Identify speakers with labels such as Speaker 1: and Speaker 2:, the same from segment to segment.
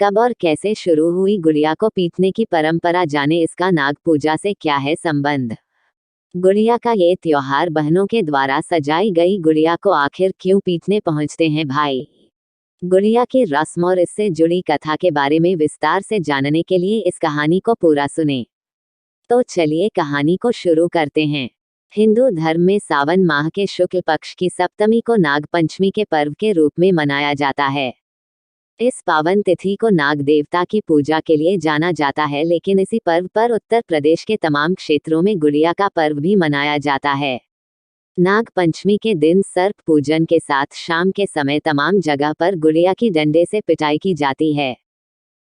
Speaker 1: कब और कैसे शुरू हुई गुड़िया को पीटने की परंपरा, जाने इसका नाग पूजा से क्या है संबंध। गुड़िया का ये त्योहार बहनों के द्वारा सजाई गई गुड़िया को आखिर क्यों पीटने पहुंचते हैं भाई। गुड़िया की रस्म और इससे जुड़ी कथा के बारे में विस्तार से जानने के लिए इस कहानी को पूरा सुने। तो चलिए कहानी को शुरू करते हैं। हिंदू धर्म में सावन माह के शुक्ल पक्ष की सप्तमी को नाग पंचमी के पर्व के रूप में मनाया जाता है। इस पावन तिथि को नाग देवता की पूजा के लिए जाना जाता है, लेकिन इसी पर्व पर उत्तर प्रदेश के तमाम क्षेत्रों में गुड़िया का पर्व भी मनाया जाता है। नाग पंचमी के दिन सर्प पूजन के साथ शाम के समय तमाम जगह पर गुड़िया की डंडे से पिटाई की जाती है।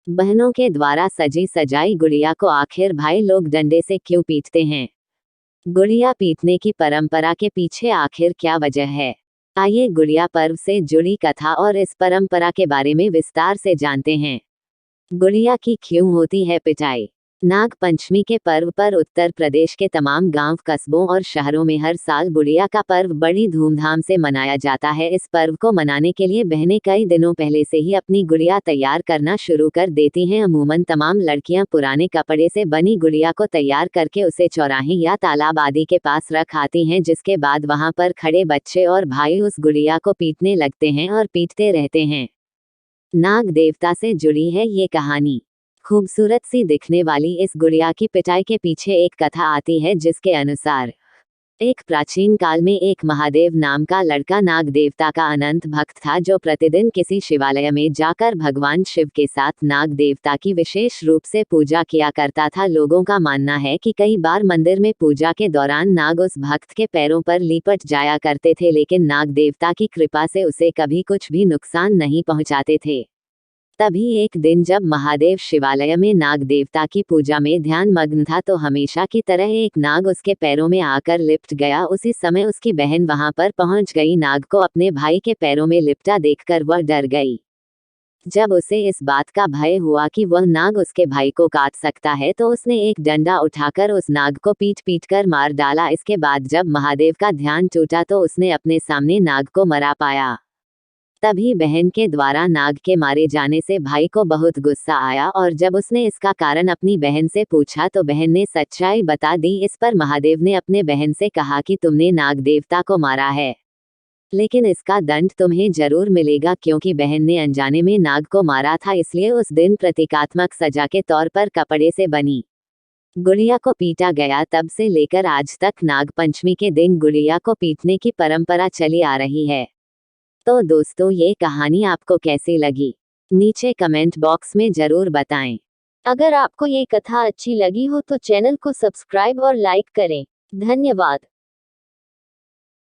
Speaker 1: बहनों के द्वारा सजी सजाई गुड़िया को आखिर भाई लोग डंडे से क्यों पीटते हैं? गुड़िया पीटने की परंपरा के पीछे आखिर क्या वजह है? आइए गुड़िया पर्व से जुड़ी कथा और इस परंपरा के बारे में विस्तार से जानते हैं। गुड़िया की क्यों होती है पिटाई? नाग पंचमी के पर्व पर उत्तर प्रदेश के तमाम गांव, कस्बों और शहरों में हर साल गुड़िया का पर्व बड़ी धूमधाम से मनाया जाता है। इस पर्व को मनाने के लिए बहनें कई दिनों पहले से ही अपनी गुड़िया तैयार करना शुरू कर देती हैं। अमूमन तमाम लड़कियां पुराने कपड़े से बनी गुड़िया को तैयार करके उसे चौराहे या तालाब आदि के पास रख आती हैं, जिसके बाद वहां पर खड़े बच्चे और भाई उस गुड़िया को पीटने लगते हैं और पीटते रहते हैं। नाग देवता से जुड़ी है ये कहानी। खूबसूरत सी दिखने वाली इस गुड़िया की पिटाई के पीछे एक कथा आती है, जिसके अनुसार एक प्राचीन काल में एक महादेव नाम का लड़का नाग देवता का अनंत भक्त था, जो प्रतिदिन किसी शिवालय में जाकर भगवान शिव के साथ नाग देवता की विशेष रूप से पूजा किया करता था। लोगों का मानना है कि कई बार मंदिर में पूजा के दौरान नाग उस भक्त के पैरों पर लिपट जाया करते थे, लेकिन नाग देवता की कृपा से उसे कभी कुछ भी नुकसान नहीं पहुंचाते थे। तभी एक दिन जब महादेव शिवालय में नाग देवता की पूजा में ध्यान मग्न था, तो हमेशा की तरह एक नाग उसके पैरों में आकर लिपट गया। उसी समय उसकी बहन वहां पर पहुंच गई। नाग को अपने भाई के पैरों में लिपटा देखकर वह डर गई। जब उसे इस बात का भय हुआ कि वह नाग उसके भाई को काट सकता है, तो उसने एक डंडा उठाकर उस नाग को पीट पीट कर मार डाला। इसके बाद जब महादेव का ध्यान टूटा तो उसने अपने सामने नाग को मरा पाया। तभी बहन के द्वारा नाग के मारे जाने से भाई को बहुत गुस्सा आया, और जब उसने इसका कारण अपनी बहन से पूछा तो बहन ने सच्चाई बता दी। इस पर महादेव ने अपने बहन से कहा कि तुमने नाग देवता को मारा है, लेकिन इसका दंड तुम्हें जरूर मिलेगा, क्योंकि बहन ने अनजाने में नाग को मारा था। इसलिए उस दिन प्रतीकात्मक सजा के तौर पर कपड़े से बनी गुड़िया को पीटा गया। तब से लेकर आज तक नाग पंचमी के दिन गुड़िया को पीटने की परंपरा चली आ रही है। तो दोस्तों, ये कहानी आपको कैसी लगी? नीचे कमेंट बॉक्स में जरूर बताएं। अगर आपको ये कथा अच्छी लगी हो तो चैनल को सब्सक्राइब और लाइक करें। धन्यवाद।